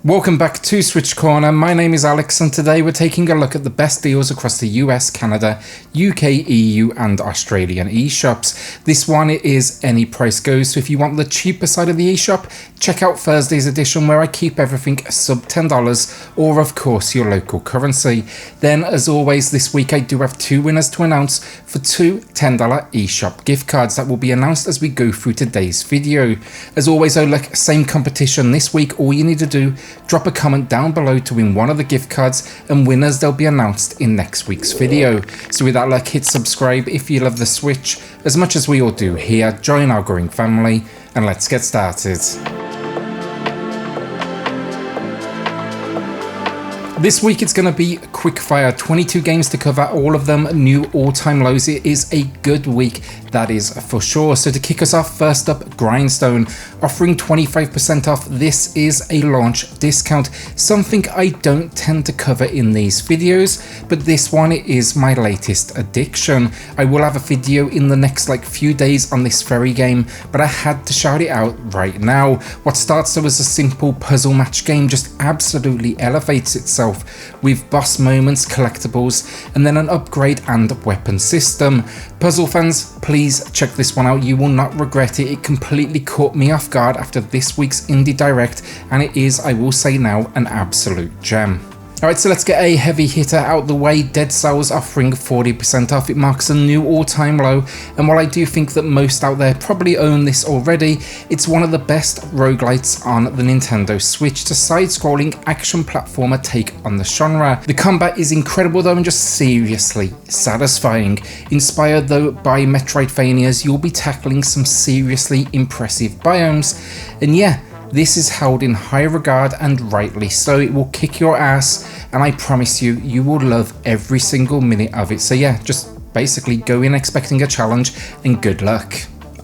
Welcome back to SwitchCorner. My name is Alex and today we're taking a look at the best deals across the US, Canada, UK, EU and Australian eShops. This one is any price goes, so if you want the cheaper side of the eShop, check out Thursday's edition where I keep everything sub $10 or of course your local currency. Then as always this week I do have two winners to announce for two $10 eShop gift cards that will be announced as we go through today's video. As always though, look, same competition this week. All you need to do, drop a comment down below to win one of the gift cards, and winners they'll be announced in next week's video. So with that luck, hit subscribe if you love the Switch as much as we all do here, join our growing family and let's get started. This week it's going to be quick fire, 22 games to cover, all of them new all-time lows. It is a good week, that is for sure. So to kick us off, first up, Grindstone, offering 25% off. This is a launch discount, something I don't tend to cover in these videos, but this one is my latest addiction. I will have a video in the next few days on this very game, but I had to shout it out right now. What starts though as a simple puzzle match game just absolutely elevates itself with boss moments, collectibles, and then an upgrade and weapon system. Puzzle fans, please check this one out, you will not regret it. It completely caught me off guard after this week's Indie Direct, and it is, I will say now, an absolute gem. Alright, so let's get a heavy hitter out the way. Dead Cells offering 40% off. It marks a new all-time low, and while I do think that most out there probably own this already, it's one of the best roguelites on the Nintendo Switch to side-scrolling action platformer take on the genre. The combat is incredible though and just seriously satisfying. Inspired though by Metroidvanias, you'll be tackling some seriously impressive biomes, and yeah, this is held in high regard and rightly so. It will kick your ass and I promise you, you will love every single minute of it. So yeah, just basically go in expecting a challenge and good luck.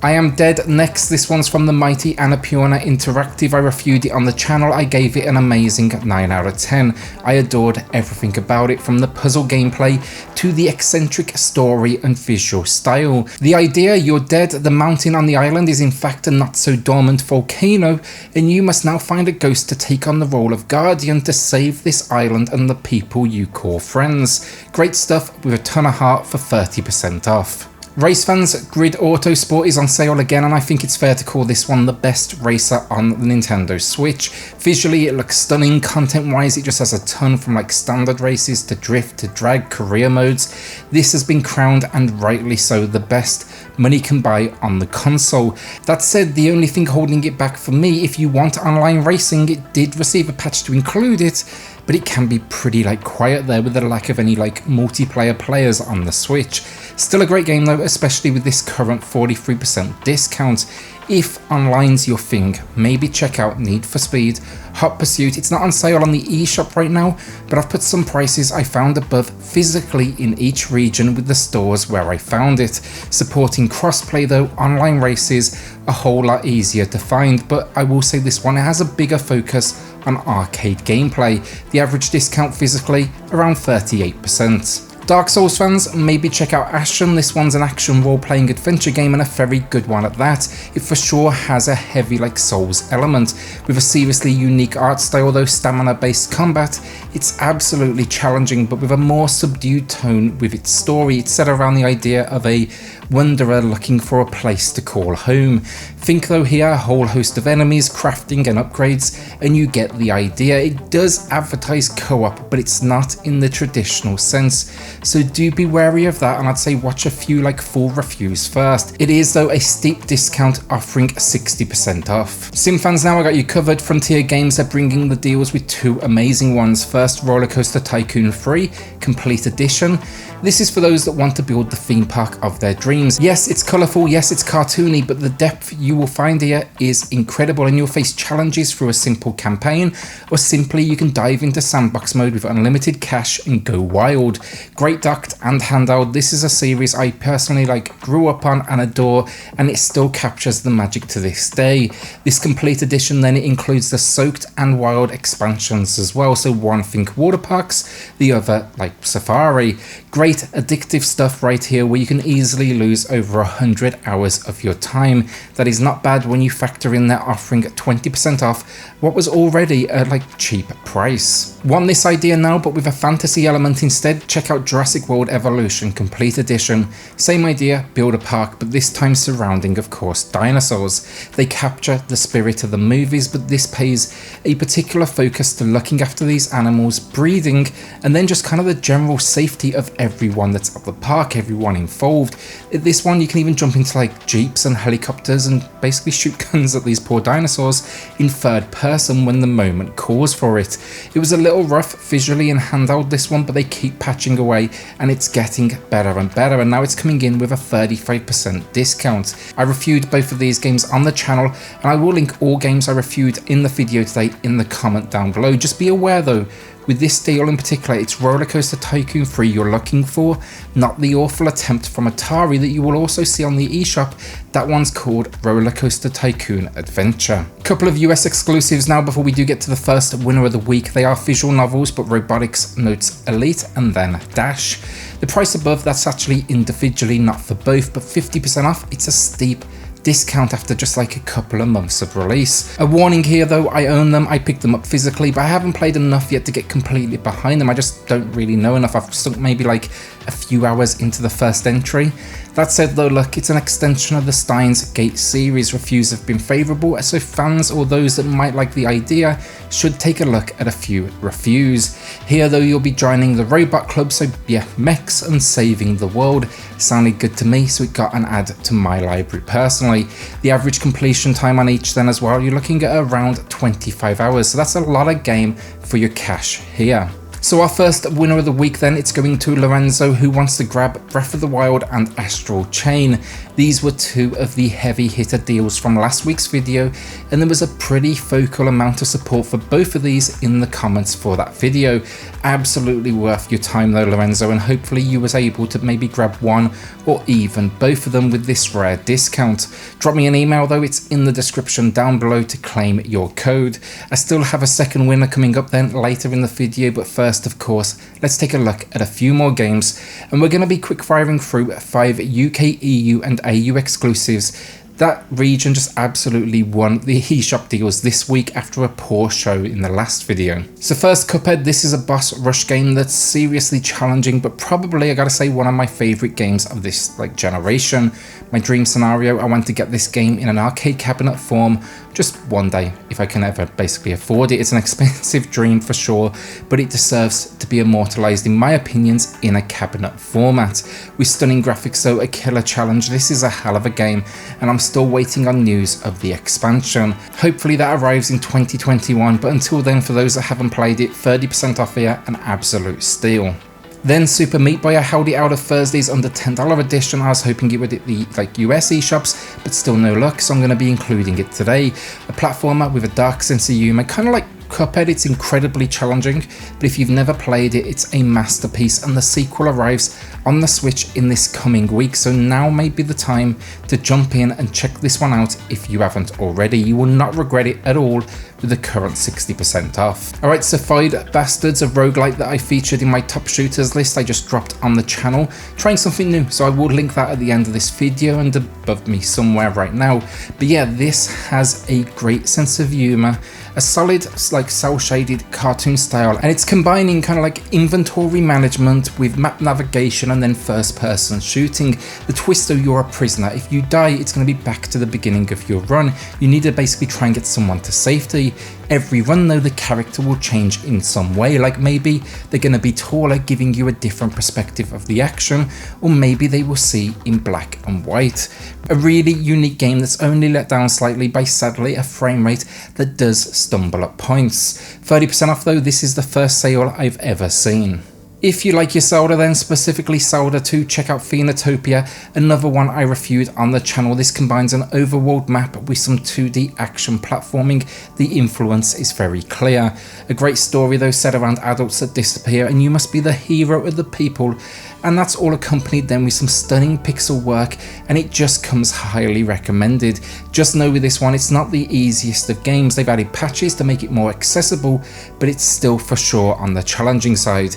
I Am Dead next. This one's from the mighty Annapurna Interactive. I reviewed it on the channel. I gave it an amazing 9 out of 10. I adored everything about it, from the puzzle gameplay to the eccentric story and visual style. The idea, you're dead, the mountain on the island is in fact a not so dormant volcano, and you must now find a ghost to take on the role of guardian to save this island and the people you call friends. Great stuff with a ton of heart for 30% off. Race fans, Grid Autosport is on sale again, and I think it's fair to call this one the best racer on the Nintendo Switch. Visually it looks stunning, content wise it just has a ton, from standard races to drift to drag, career modes. This has been crowned, and rightly so, the best money can buy on the console. That said, the only thing holding it back for me, if you want online racing, it did receive a patch to include it, but it can be pretty quiet there with the lack of any multiplayer players on the Switch. Still a great game though, especially with this current 43% discount. If online's your thing, maybe check out Need for Speed Hot Pursuit. It's not on sale on the eShop right now, but I've put some prices I found above physically in each region with the stores where I found it. Supporting crossplay though, online races a whole lot easier to find, but I will say this one has a bigger focus on arcade gameplay. The average discount physically around 38%. Dark Souls fans, maybe check out Ashen. This one's an action role-playing adventure game, and a very good one at that. It for sure has a heavy Souls element, with a seriously unique art style though, stamina-based combat. It's absolutely challenging, but with a more subdued tone with its story. It's set around the idea of a wanderer looking for a place to call home. Think though here, a whole host of enemies, crafting and upgrades, and you get the idea. It does advertise co-op, but it's not in the traditional sense, so do be wary of that, and I'd say watch a few full reviews first. It is though a steep discount, offering 60% off. Sim fans, now I got you covered. Frontier Games are bringing the deals with two amazing ones. First, RollerCoaster Tycoon 3 Complete Edition. This is for those that want to build the theme park of their dreams. Yes, it's colourful, yes, it's cartoony, but the depth you will find here is incredible, and you'll face challenges through a simple campaign, or simply you can dive into sandbox mode with unlimited cash and go wild. Great docked and handheld. This is a series I personally grew up on and adore, and it still captures the magic to this day. This complete edition then, it includes the soaked and wild expansions as well. So one, think water parks, the other Safari. Great Great addictive stuff right here where you can easily lose over 100 hours of your time. That is not bad when you factor in they're offering 20% off what was already a cheap price. Want this idea now but with a fantasy element instead? Check out Jurassic World Evolution Complete Edition. Same idea, build a park, but this time surrounding of course dinosaurs. They capture the spirit of the movies, but this pays a particular focus to looking after these animals, breeding, and then just kind of the general safety of everyone that's at the park, everyone involved. This one you can even jump into jeeps and helicopters and basically shoot guns at these poor dinosaurs in third person when the moment calls for it. It was a little rough visually and handheld this one, but they keep patching away and it's getting better and better, and now it's coming in with a 35% discount. I reviewed both of these games on the channel and I will link all games I reviewed in the video today in the comment down below. Just be aware though, with this deal in particular, it's RollerCoaster Tycoon 3 you're looking for, not the awful attempt from Atari that you will also see on the eShop. That one's called RollerCoaster Tycoon Adventure. Couple of US exclusives now before we do get to the first winner of the week. They are visual novels, but ROBOTICS notes Elite and then Dash. The price above, that's actually individually, not for both, but 50% off. It's a steep discount after just a couple of months of release. A warning here though, I own them, I picked them up physically, but I haven't played enough yet to get completely behind them. I just don't really know enough. I've sunk maybe a few hours into the first entry. That said though, look, it's an extension of the Steins Gate series. Reviews have been favourable, so fans or those that might like the idea should take a look at a few reviews. Here though, you'll be joining the Robot Club, so yeah, mechs and saving the world sounded good to me, so it got an add to my library personally. The average completion time on each then as well, you're looking at around 25 hours, so that's a lot of game for your cash here. So our first winner of the week then, it's going to Lorenzo, who wants to grab Breath of the Wild and Astral Chain. These were two of the heavy hitter deals from last week's video, and there was a pretty focal amount of support for both of these in the comments for that video. Absolutely worth your time though, Lorenzo, and hopefully you was able to maybe grab one or even both of them with this rare discount. Drop me an email though, it's in the description down below to claim your code. I still have a second winner coming up then later in the video, but first of course, let's take a look at a few more games, and we're going to be quick firing through 5 UK, EU and AU exclusives. That region just absolutely won the eShop deals this week after a poor show in the last video. So first, CUPHEAD. This is a boss rush game that's seriously challenging, but probably, I gotta say, one of my favourite games of this generation. My dream scenario, I want to get this game in an arcade cabinet form just one day, if I can ever basically afford it. It's an expensive dream for sure, but it deserves to be immortalised in my opinions in a cabinet format. With stunning graphics, so a killer challenge. This is a hell of a game, and I'm still waiting on news of the expansion. Hopefully that arrives in 2021, but until then, for those that haven't played it, 30% off here, an absolute steal. Then Super Meat Boy, I held it out of Thursday's under $10 edition. I was hoping it would hit the US eShops, but still no luck, so I'm going to be including it today. A platformer with a dark sense of humour, kind of like CUPHEAD. It's incredibly challenging, but if you've never played it, it's a masterpiece, and the sequel arrives on the Switch in this coming week, so now may be the time to jump in and check this one out if you haven't already. You will not regret it at all with the current 60% off. Alright, so FENYX Bastards, a roguelite that I featured in my top shooters list I just dropped on the channel, trying something new, so I will link that at the end of this video and above me somewhere right now. But yeah, this has a great sense of humour, a solid cel-shaded cartoon style, and it's combining kind of inventory management with map navigation and then first person shooting. The twist though, you're a prisoner. If you die, it's going to be back to the beginning of your run. You need to basically try and get someone to safety. Every run though, the character will change in some way, maybe they're going to be taller, giving you a different perspective of the action, or maybe they will see in black and white. A really unique game that's only let down slightly by sadly a frame rate that does stumble at points. 30% off though, this is the first sale I've ever seen. If you like your Zelda, then specifically Zelda 2, check out PHOENOTOPIA, another one I reviewed on the channel. This combines an overworld map with some 2D action platforming. The influence is very clear. A great story though, set around adults that disappear and you must be the hero of the people, and that's all accompanied then with some stunning pixel work, and it just comes highly recommended. Just know with this one, it's not the easiest of games. They've added patches to make it more accessible, but it's still for sure on the challenging side.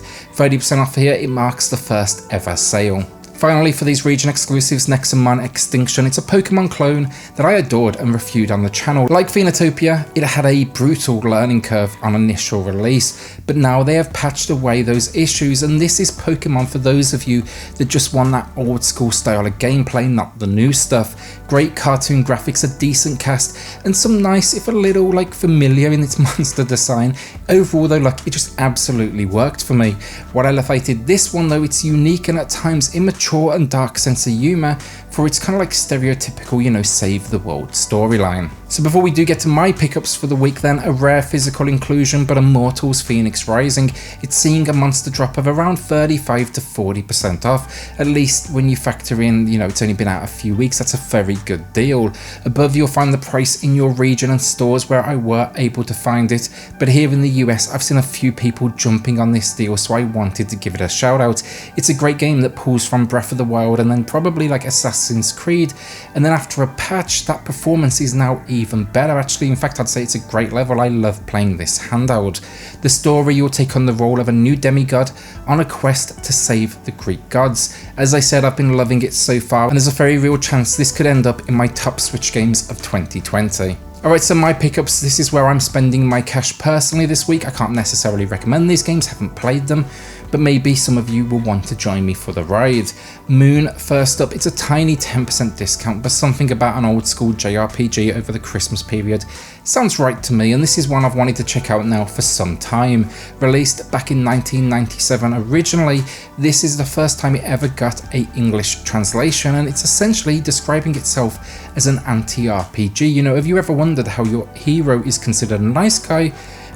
30% off here, it marks the first ever sale. Finally, for these region exclusives, Nexomon Extinction. It's a Pokemon clone that I adored and reviewed on the channel. Like PHOENOTOPIA, it had a brutal learning curve on initial release, but now they have patched away those issues, and this is Pokemon for those of you that just want that old school style of gameplay, not the new stuff. Great cartoon graphics, a decent cast, and some nice, if a little familiar in its monster design. Overall though, it just absolutely worked for me. What elevated this one though, it's unique and at times immature and dark sense of humour for its kind of stereotypical, save the world storyline. So before we do get to my pickups for the week then, a rare physical inclusion, but IMMORTALS FENYX Rising. It's seeing a monster drop of around 35 to 40% off, at least when you factor in, it's only been out a few weeks. That's a very good deal. Above you'll find the price in your region and stores where I were able to find it, but here in the US I've seen a few people jumping on this deal, so I wanted to give it a shout out. It's a great game that pulls from Breath of the Wild and then probably Assassin's Creed, and then after a patch that performance is now even better actually. In fact, I'd say it's a great level. I love playing this handheld. The story, you'll take on the role of a new demigod on a quest to save the Greek gods. As I said, I've been loving it so far, and there's a very real chance this could end up in my top Switch games of 2020. Alright, so my pickups, this is where I'm spending my cash personally this week. I can't necessarily recommend these games, haven't played them, but maybe some of you will want to join me for the ride. Moon, first up, it's a tiny 10% discount, but something about an old school JRPG over the Christmas period sounds right to me, and this is one I've wanted to check out now for some time. Released back in 1997 originally, this is the first time it ever got an English translation, and it's essentially describing itself as an anti-RPG. Have you ever wondered how your hero is considered a nice guy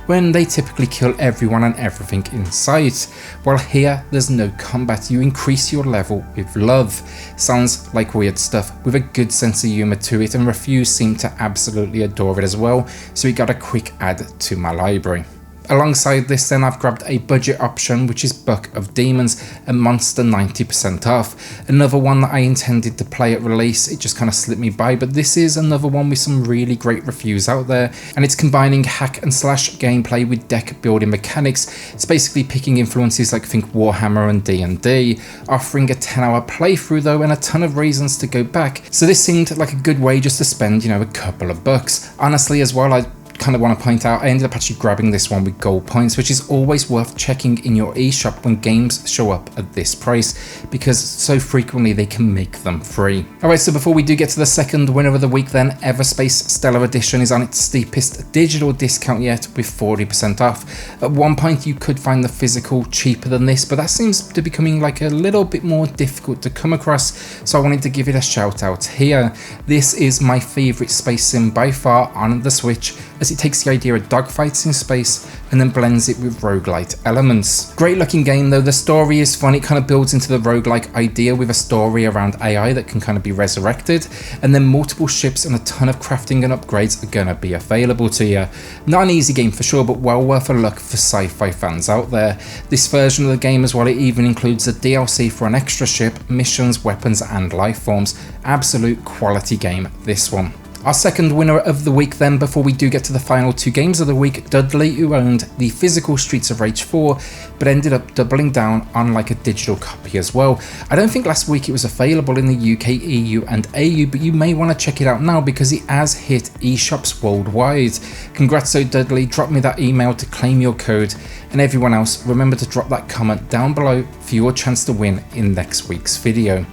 when they typically kill everyone and everything in sight? Well, here there's no combat, you increase your level with love. Sounds like weird stuff with a good sense of humour to it, and reviews seem to absolutely adore it as well, so we got a quick add to my library. Alongside this then, I've grabbed a budget option, which is Book of Demons, a monster 90% off. Another one that I intended to play at release, it just kind of slipped me by, but this is another one with some really great reviews out there, and it's combining hack and slash gameplay with deck building mechanics. It's basically picking influences like think Warhammer and D&D, offering a 10-hour playthrough though, and a ton of reasons to go back. So this seemed like a good way just to spend, a couple of bucks. Honestly as well, I kind of want to point out, I ended up actually grabbing this one with gold points, which is always worth checking in your eShop when games show up at this price, because so frequently they can make them free. Alright, so before we do get to the second winner of the week then, EVERSPACE Stellar Edition is on its steepest digital discount yet with 40% off. At one point you could find the physical cheaper than this, but that seems to be becoming a little bit more difficult to come across, so I wanted to give it a shout out here. This is my favourite space sim by far on the Switch, as it takes the idea of dogfights in space and then blends it with roguelite elements. Great looking game though, the story is fun, it kind of builds into the roguelike idea with a story around AI that can kind of be resurrected, and then multiple ships and a ton of crafting and upgrades are gonna be available to you. Not an easy game for sure, but well worth a look for sci-fi fans out there. This version of the game as well, it even includes a DLC for an extra ship, missions, weapons and life forms. Absolute quality game, this one. Our second winner of the week then, before we do get to the final two games of the week, Dudley, who owned the physical Streets of Rage 4, but ended up doubling down on a digital copy as well. I don't think last week it was available in the UK, EU and AU, but you may want to check it out now because it has hit eShops worldwide. Congrats to Dudley, drop me that email to claim your code, and everyone else, remember to drop that comment down below for your chance to win in next week's video.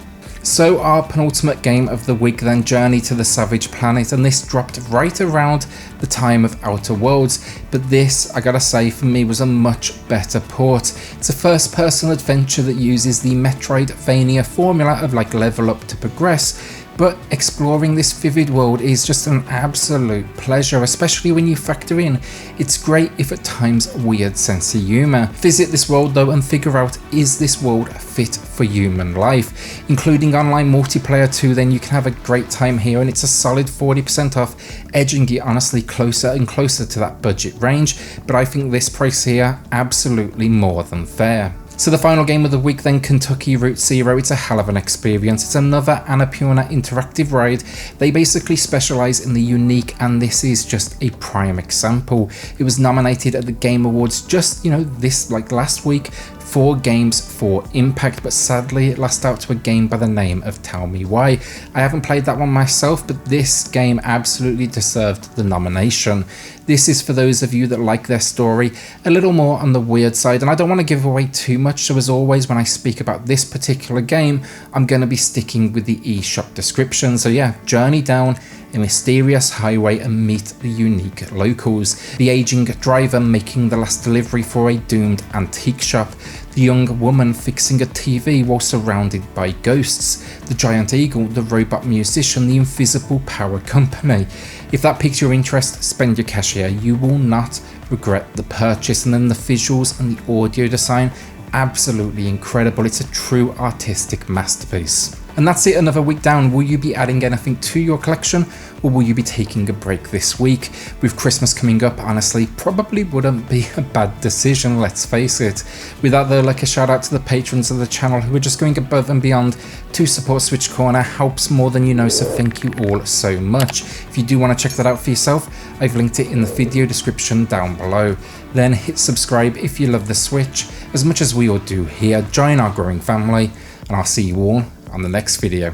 So our penultimate game of the week then, Journey to the Savage Planet, and this dropped right around the time of Outer Worlds, but this, I gotta say, for me was a much better port. It's a first person adventure that uses the Metroidvania formula of level up to progress, but exploring this vivid world is just an absolute pleasure, especially when you factor in it's great if at times a weird sense of humour. Visit this world though and figure out, is this world fit for human life? Including online multiplayer too, then you can have a great time here, and it's a solid 40% off, edging it honestly closer and closer to that budget range, but I think this price here absolutely more than fair. So the final game of the week then, Kentucky Route Zero. It's a hell of an experience. It's another Annapurna interactive ride. They basically specialise in the unique, and this is just a prime example. It was nominated at the Game Awards just, this last week 4 games for Impact, but sadly it lost out to a game by the name of Tell Me Why. I haven't played that one myself, but this game absolutely deserved the nomination. This is for those of you that like their story a little more on the weird side, and I don't want to give away too much, so as always when I speak about this particular game, I'm going to be sticking with the eShop description. So yeah, journey down a mysterious highway and meet the unique locals. The aging driver making the last delivery for a doomed antique shop. The young woman fixing a TV while surrounded by ghosts. The giant eagle, the robot musician, the invisible power company. If that piques your interest, spend your cash here. You will not regret the purchase. And then the visuals and the audio design, absolutely incredible. It's a true artistic masterpiece. And that's it, another week down. Will you be adding anything to your collection, or will you be taking a break this week? With Christmas coming up, honestly, probably wouldn't be a bad decision, let's face it. With that though, like a shout out to the patrons of the channel who are just going above and beyond to support SwitchCorner. Helps more than you know, so thank you all so much. If you do want to check that out for yourself, I've linked it in the video description down below. Then hit subscribe if you love the Switch as much as we all do here. Join our growing family, and I'll see you all on the next video.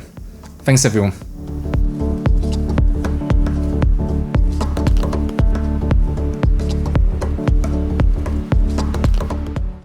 Thanks everyone.